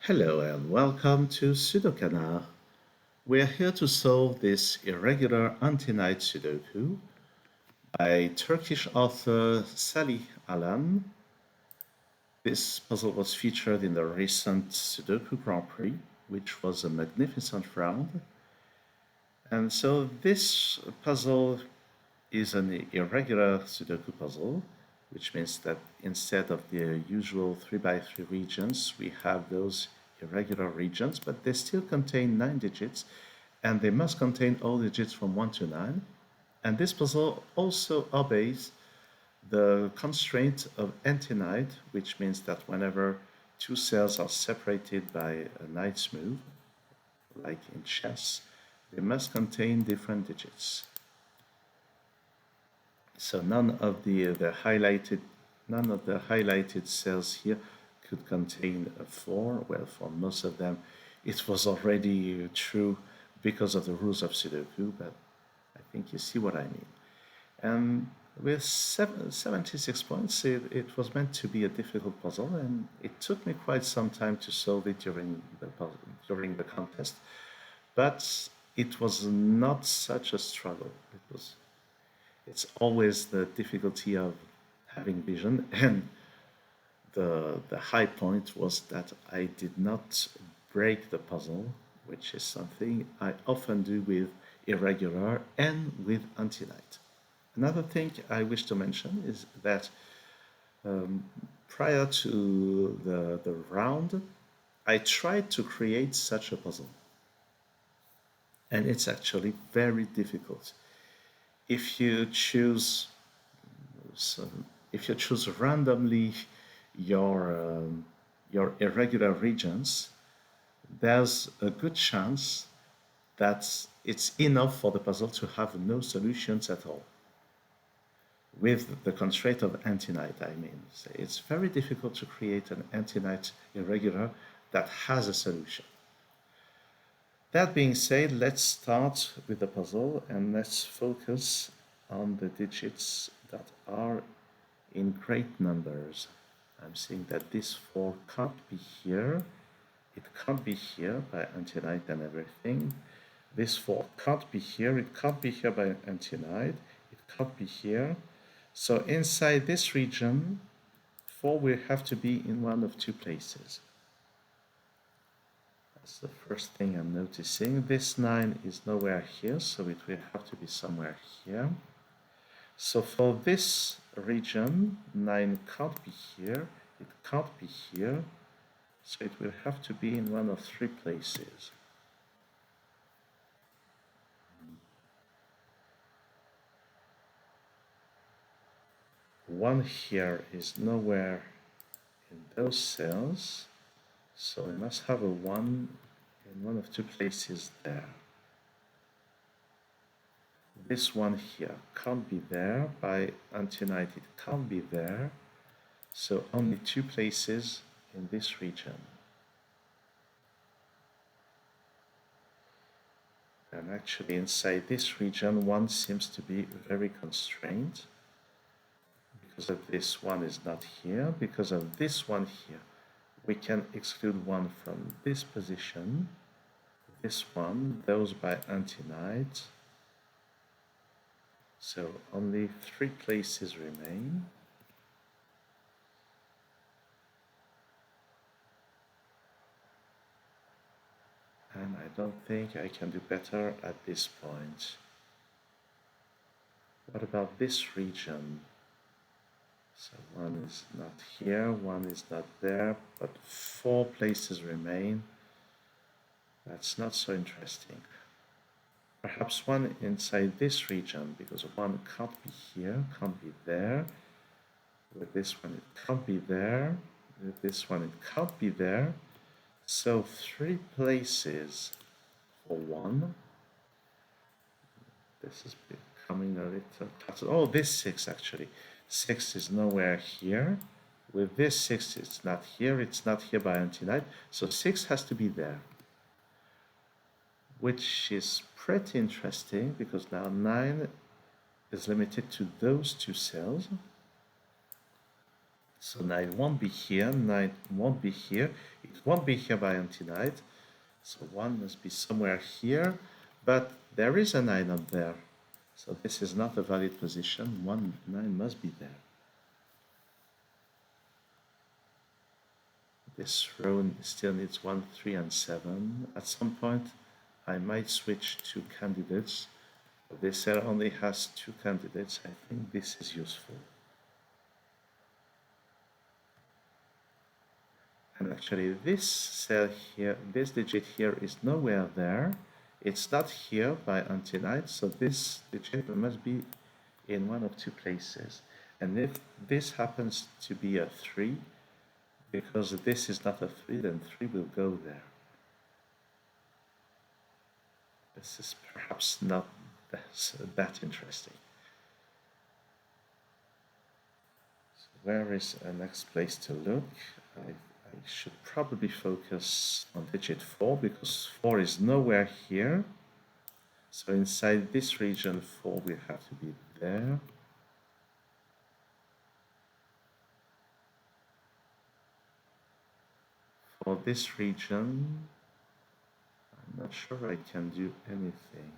Hello and welcome to SudoKanard. We are here to solve this irregular anti-night Sudoku by Turkish author Salih Alan. This puzzle was featured in the recent Sudoku Grand Prix, which was a magnificent round. And so this puzzle is an irregular Sudoku puzzle, which means that instead of the usual 3x3 regions, we have those irregular regions, but they still contain 9 digits, and they must contain all digits from 1 to 9. And this puzzle also obeys the constraint of anti-night, which means that whenever two cells are separated by a knight's move, like in chess, they must contain different digits. So none of the highlighted cells here could contain a 4. Well, for most of them, it was already true because of the rules of Sudoku, but I think you see what I mean. And with 76 points, it was meant to be a difficult puzzle, and it took me quite some time to solve it during the contest. But it was not such a struggle. It's always the difficulty of having vision, and the high point was that I did not break the puzzle, which is something I often do with irregular and with anti-night. Another thing I wish to mention is that prior to the round, I tried to create such a puzzle. And it's actually very difficult. If you choose randomly your irregular regions, there's a good chance that it's enough for the puzzle to have no solutions at all. With the constraint of anti-night, I mean. It's very difficult to create an anti-night irregular that has a solution. That being said, let's start with the puzzle and let's focus on the digits that are in great numbers. I'm seeing that this 4 can't be here. It can't be here by anti-night and everything. This 4 can't be here. It can't be here by anti-night. It can't be here. So inside this region, 4 will have to be in one of 2 places. That's the first thing I'm noticing. This 9 is nowhere here, so it will have to be somewhere here. So for this region, 9 can't be here, it can't be here, so it will have to be in one of 3 places. One here is nowhere in those cells, so we must have a 1 in one of 2 places there. This one here can't be there. By anti-night it can't be there. So only 2 places in this region. And actually inside this region 1 seems to be very constrained. Because of this 1 is not here. Because of this 1 here, we can exclude 1 from this position. This one, those by anti-night. So only 3 places remain. And I don't think I can do better at this point. What about this region? So 1 is not here, 1 is not there, but 4 places remain. That's not so interesting. Perhaps 1 inside this region, because 1 can't be here, can't be there. With this one, it can't be there. With this one, it can't be there. So 3 places for 1. This is becoming a little... Oh, this 6 actually. 6 is nowhere here. With this 6, it's not here by anti-night. So 6 has to be there. Which is pretty interesting because now 9 is limited to those 2 cells. So 9 won't be here, 9 won't be here, it won't be here by anti-knight. So 1 must be somewhere here, but there is a 9 up there. So this is not a valid position, 9 must be there. This row still needs 1, 3, and 7. At some point, I might switch to candidates. This cell only has 2 candidates. I think this is useful. And actually, this cell here, this digit here is nowhere there. It's not here by anti-knight, so this digit must be in one of 2 places. And if this happens to be a 3, because this is not a 3, then 3 will go there. This is perhaps not that interesting. So where is the next place to look? I should probably focus on digit 4, because 4 is nowhere here. So inside this region, 4 will have to be there. For this region, I'm not sure I can do anything.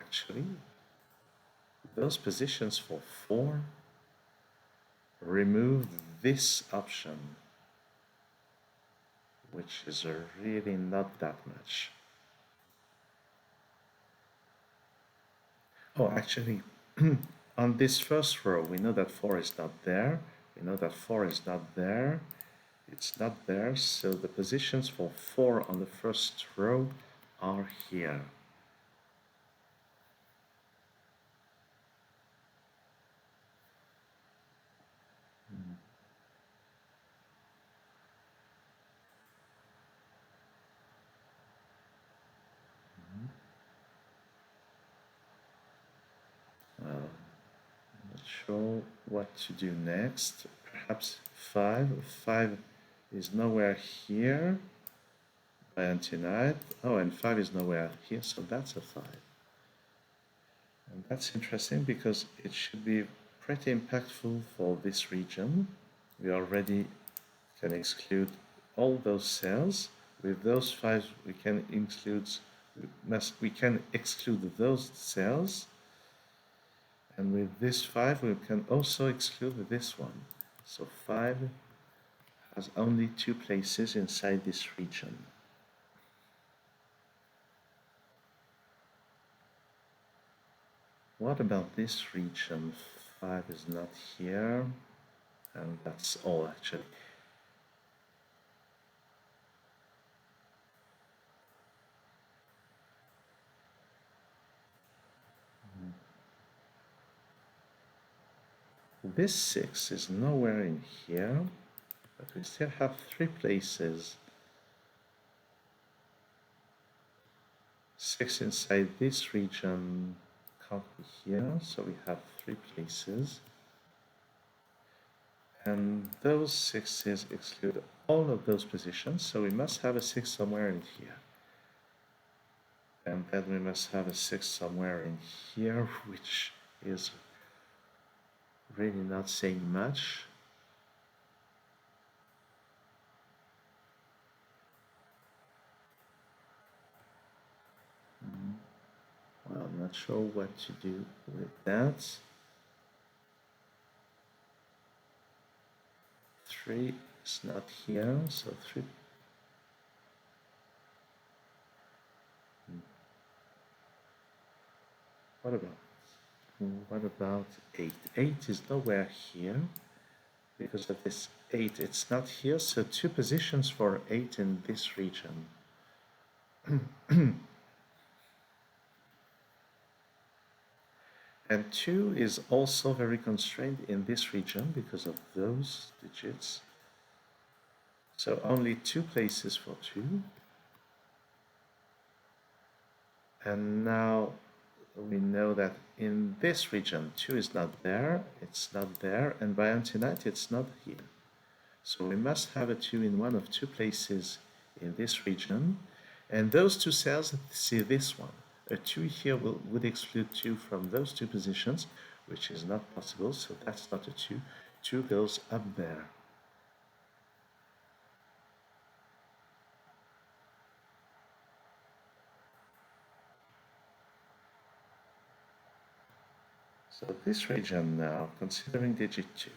Actually, those positions for 4 remove this option, which is really not that much. Oh, actually, on this first row, we know that 4 is not there. We know that 4 is not there. It's not there, so the positions for 4 on the first row are here. Well, I'm not sure what to do next. Perhaps 5. 5 is nowhere here by anti-knight. Oh, and 5 is nowhere here, so that's a 5. And that's interesting because it should be pretty impactful for this region. We already can exclude all those cells. With those 5, we can exclude those cells. And with this 5, we can also exclude this one. So 5 has only 2 places inside this region. What about this region? 5 is not here, and that's all actually. This 6 is nowhere in here, but we still have 3 places. 6 inside this region can't be here, so we have 3 places. And those 6s exclude all of those positions, so we must have a 6 somewhere in here. And then we must have a 6 somewhere in here, which is really not saying much. Well, I'm not sure what to do with that. 3 is not here, so 3. What about 8? 8 is nowhere here. Because of this 8, it's not here, so 2 positions for 8 in this region. And 2 is also very constrained in this region because of those digits. So only 2 places for 2. And now we know that in this region 2 is not there, it's not there, and by anti-knight it's not here. So we must have a 2 in one of 2 places in this region, and those 2 cells, see this one. A 2 here would exclude 2 from those 2 positions, which is not possible, so that's not a 2. 2 goes up there. So this region now, considering digit 2,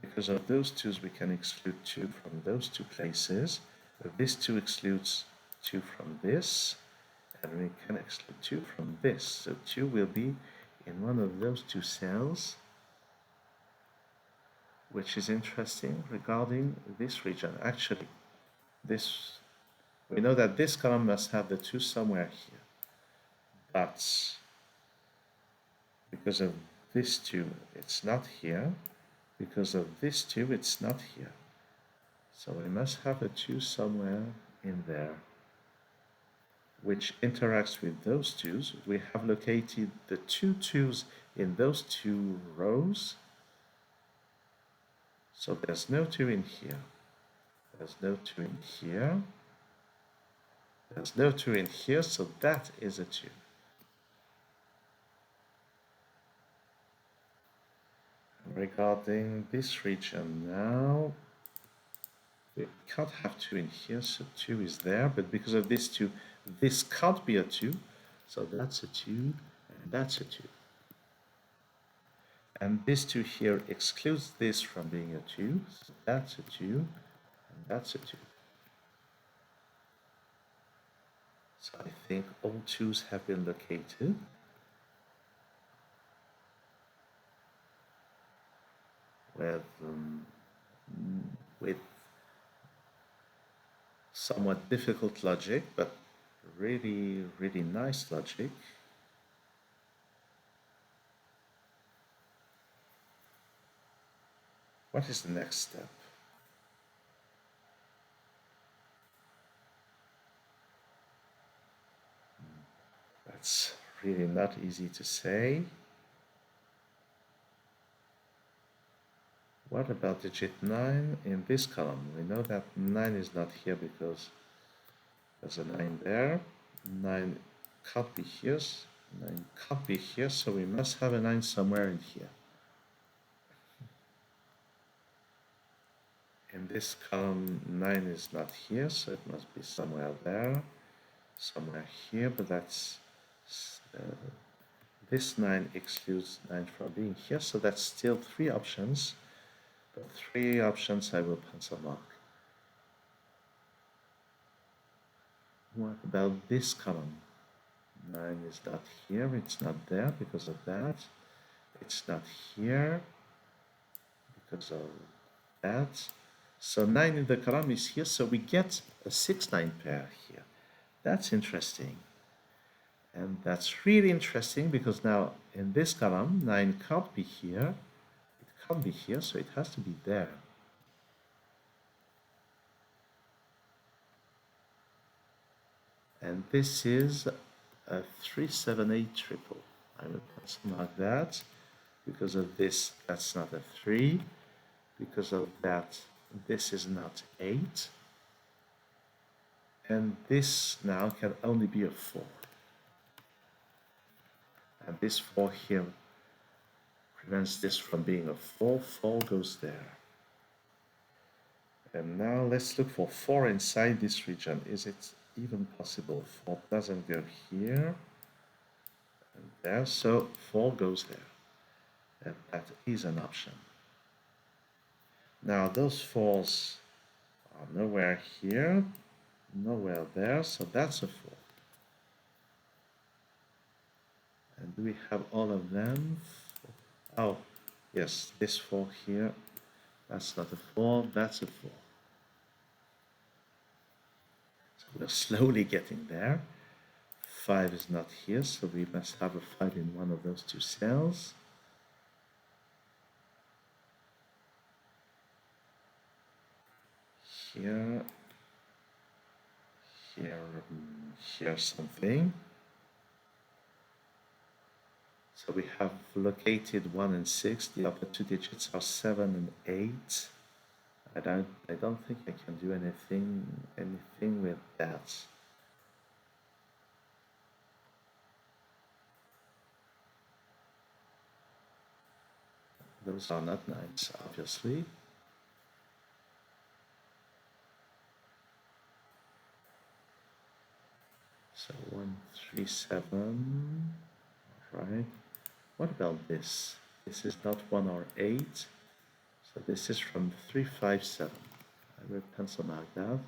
because of those 2's we can exclude 2 from those 2 places. This 2 excludes 2 from this, and we can exclude 2 from this. So 2 will be in one of those 2 cells, which is interesting regarding this region. Actually, this we know that this column must have the 2 somewhere here, but because of this 2, it's not here. Because of this 2, it's not here. So we must have a 2 somewhere in there, which interacts with those 2's. We have located the 2 2's in those 2 rows. So there's no 2 in here. There's no 2 in here. There's no 2 in here, so that is a 2. Regarding this region now, we can't have 2 in here, so 2 is there, but because of this 2, this can't be a 2, so that's a 2, and that's a 2. And this 2 here excludes this from being a 2, so that's a 2, and that's a 2. So I think all 2's have been located. With somewhat difficult logic, but really, really nice logic. What is the next step? That's really not easy to say. What about digit 9 in this column? We know that 9 is not here because there's a 9 there. 9 can't be here. 9 can't be here, so we must have a 9 somewhere in here. In this column, 9 is not here, so it must be somewhere there, somewhere here, but that's this 9 excludes 9 from being here, so that's still 3 options. But 3 options I will pencil mark. What about this column? 9 is not here, it's not there because of that. It's not here because of that. So 9 in the column is here, so we get a 6-9 pair here. That's interesting. And that's really interesting because now in this column, 9 can't be here. It can't be here, so it has to be there. And this is a 378 triple. I will pencil mark that. Because of this, that's not a 3. Because of that, this is not 8. And this now can only be a 4. And this 4 here prevents this from being a 4. 4 goes there. And now let's look for 4 inside this region. Is it even possible? 4 doesn't go here and there, so 4 goes there. And that is an option. Now those 4's are nowhere here, nowhere there, so that's a 4. And do we have all of them? Oh, yes, this 4 here, that's not a 4, that's a 4. So we're slowly getting there. 5 is not here, so we must have a 5 in one of those 2 cells. Here, here something. So we have located 1 and 6. The upper 2 digits are 7 and 8. I don't think I can do anything with that. Those are not nines, obviously. So 137, right? What about this? This is not 1 or 8, so this is from 357. I will pencil mark that.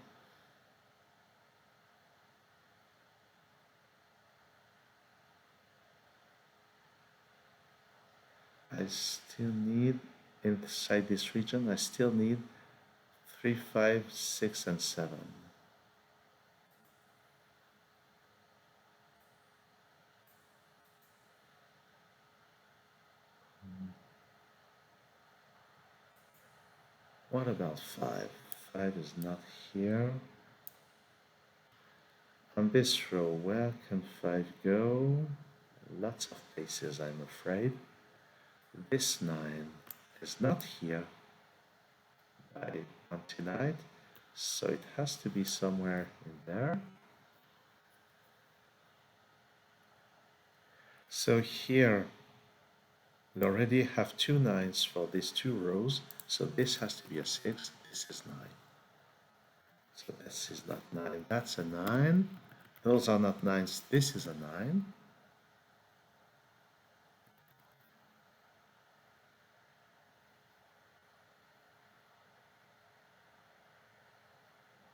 I still need, inside this region, I still need 3, 5, 6, and 7. What about 5? 5 is not here. On this row, where can 5 go? Lots of places, I'm afraid. This 9 is not here by tonight, so it has to be somewhere in there. So here we already have 2 9s for these 2 rows, so this has to be a 6, this is 9. So this is not 9, that's a 9. Those are not 9s, this is a 9.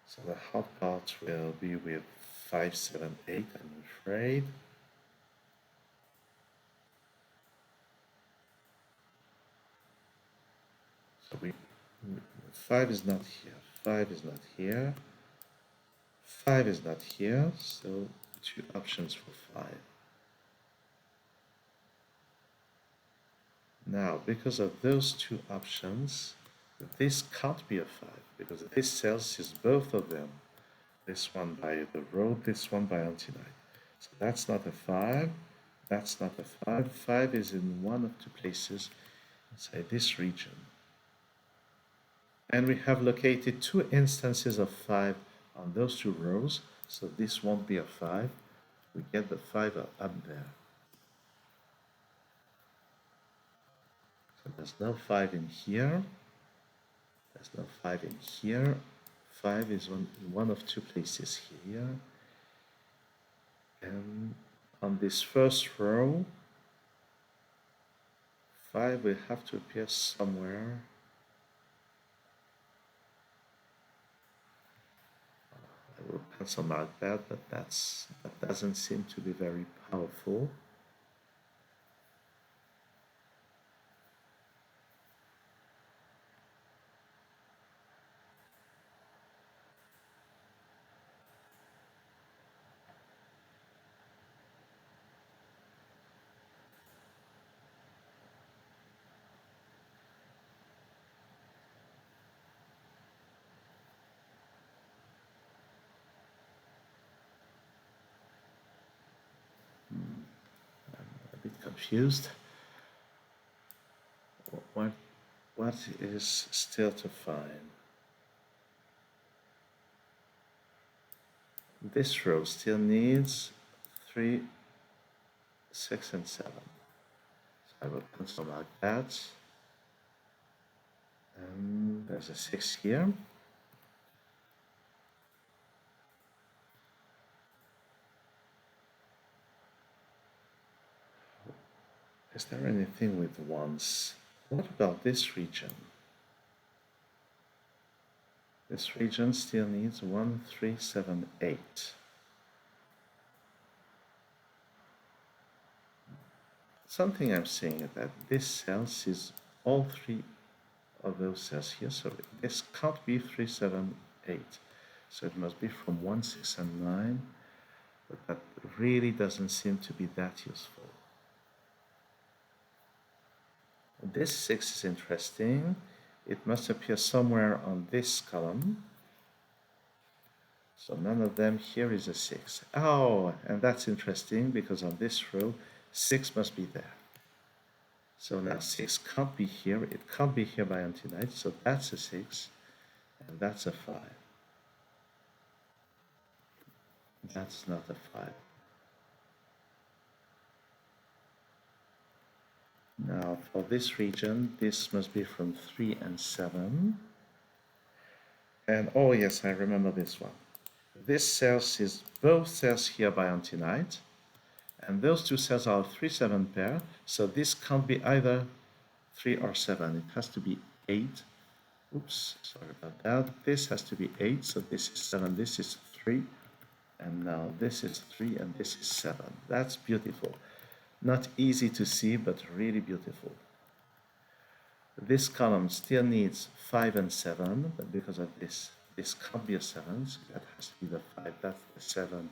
So the hard part will be with 5, 7, 8, I'm afraid. So 5 is not here, 5 is not here, 5 is not here, so 2 options for 5. Now, because of those 2 options, this can't be a 5, because this cell is both of them. This one by the road, this one by antinite. So that's not a 5, that's not a 5. 5 is in one of 2 places inside this region. And we have located 2 instances of 5 on those 2 rows, so this won't be a 5. We get the 5 up there. So there's no 5 in here. There's no 5 in here. 5 is in one of 2 places here. And on this first row, 5 will have to appear somewhere. I will pencil mark that, but that doesn't seem to be very powerful. A bit confused. What is still to find? This row still needs 3, 6, and 7. So I will pencil mark that. And there's a 6 here. Is there anything with ones? What about this region? This region still needs 1, 3, 7, 8. Something I'm seeing is that this cell is all 3 of those cells here, so this can't be 3, 7, 8. So it must be from 1, 6, and 9, but that really doesn't seem to be that useful. This 6 is interesting. It must appear somewhere on this column. So none of them here is a 6. Oh, and that's interesting because on this row, 6 must be there. So now 6 can't be here. It can't be here by antinite. So that's a 6, and that's a 5. That's not a 5. Now for this region, this must be from 3 and 7. And oh yes, I remember this one. This cells is both cells here by antinite, and those two cells are a 3-7 pair, so this can't be either 3 or 7. It has to be 8. Oops, sorry about that. This has to be 8, so this is 7, this is 3, and now this is 3 and this is 7. That's beautiful. Not easy to see, but really beautiful. This column still needs 5 and 7, but because of this can't be a 7, so that has to be the 5. That's the 7.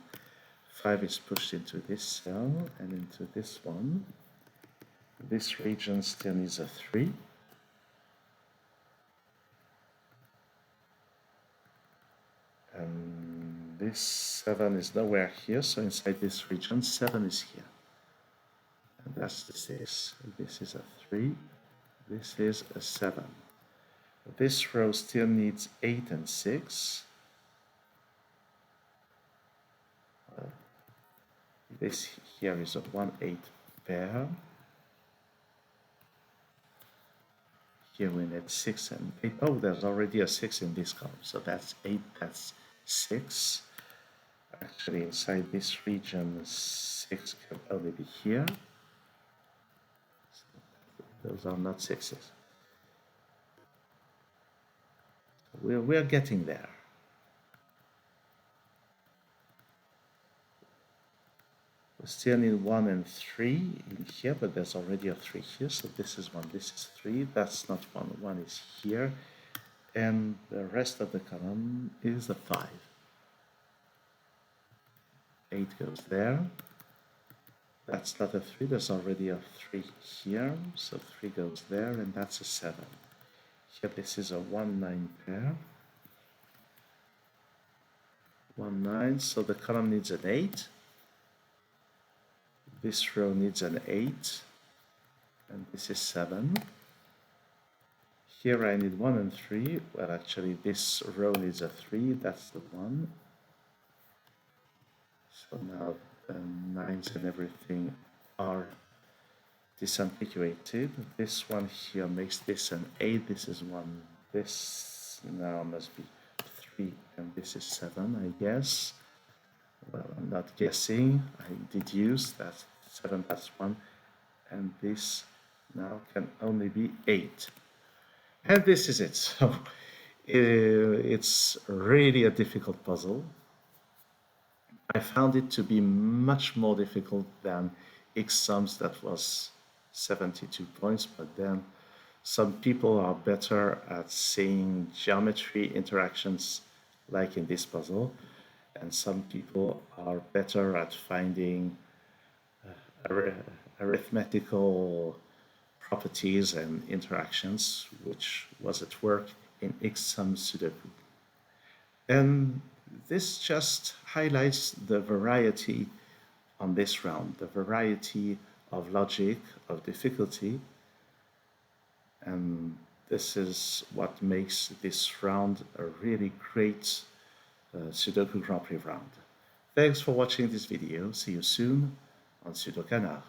5 is pushed into this cell and into this one. This region still needs a 3. And this 7 is nowhere here, so inside this region, 7 is here. And that's this. This is a 3. This is a 7. This row still needs 8 and 6. This here is a 1-8 pair. Here we need 6 and 8. Oh, there's already a 6 in this column, so that's 8, that's 6. Actually, inside this region, 6 can only be here. So those are not 6s. We're getting there. We still need 1 and 3 in here, but there's already a 3 here, so this is 1, this is 3, that's not 1, 1 is here, and the rest of the column is a 5. 8 goes there, that's not a 3, there's already a 3 here, so 3 goes there, and that's a 7. Here this is a 1-9 pair. 1-9, so the column needs an 8. This row needs an 8, and this is 7. Here I need 1 and 3. Well, actually, this row needs a 3. That's the 1. So now the 9s and everything are disambiguated. This one here makes this an 8. This is 1. This now must be 3, and this is 7, I guess. Well, I'm not guessing, I deduce that's 7, that's 1, and this now can only be 8. And this is it. So it's really a difficult puzzle. I found it to be much more difficult than X sums that was 72 points, but then some people are better at seeing geometry interactions like in this puzzle, and some people are better at finding arithmetical properties and interactions, which was at work in X-sum Sudoku. And this just highlights the variety on this round, the variety of logic, of difficulty, and this is what makes this round a really great Sudoku Grand Prix round. Thanks for watching this video. See you soon on SudoKanard.